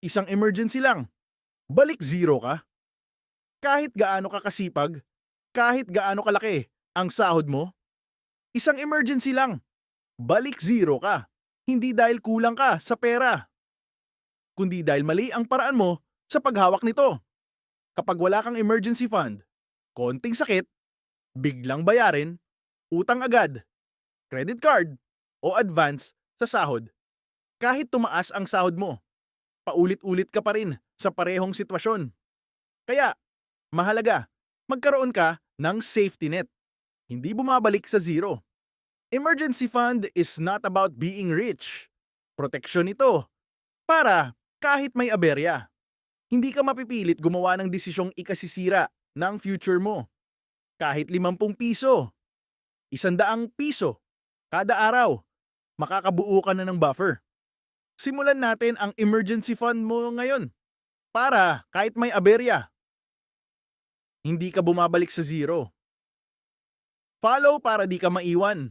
Isang emergency lang, balik zero ka. Kahit gaano ka kasipag, kahit gaano kalaki ang sahod mo, isang emergency lang, balik zero ka. Hindi dahil kulang ka sa pera, kundi dahil mali ang paraan mo sa paghawak nito. Kapag wala kang emergency fund, konting sakit, biglang bayarin, utang agad, credit card, o advance sa sahod. Kahit tumaas ang sahod mo, paulit-ulit ka pa rin sa parehong sitwasyon. Kaya, mahalaga, magkaroon ka ng safety net. Hindi bumabalik sa zero. Emergency fund is not about being rich. Proteksyon ito para kahit may aberya, hindi ka mapipilit gumawa ng desisyong ikasisira ng future mo. Kahit 50 piso, 100 piso, kada araw, makakabuo ka na ng buffer. Simulan natin ang emergency fund mo ngayon para kahit may aberya, hindi ka bumabalik sa zero. Follow para di ka maiwan.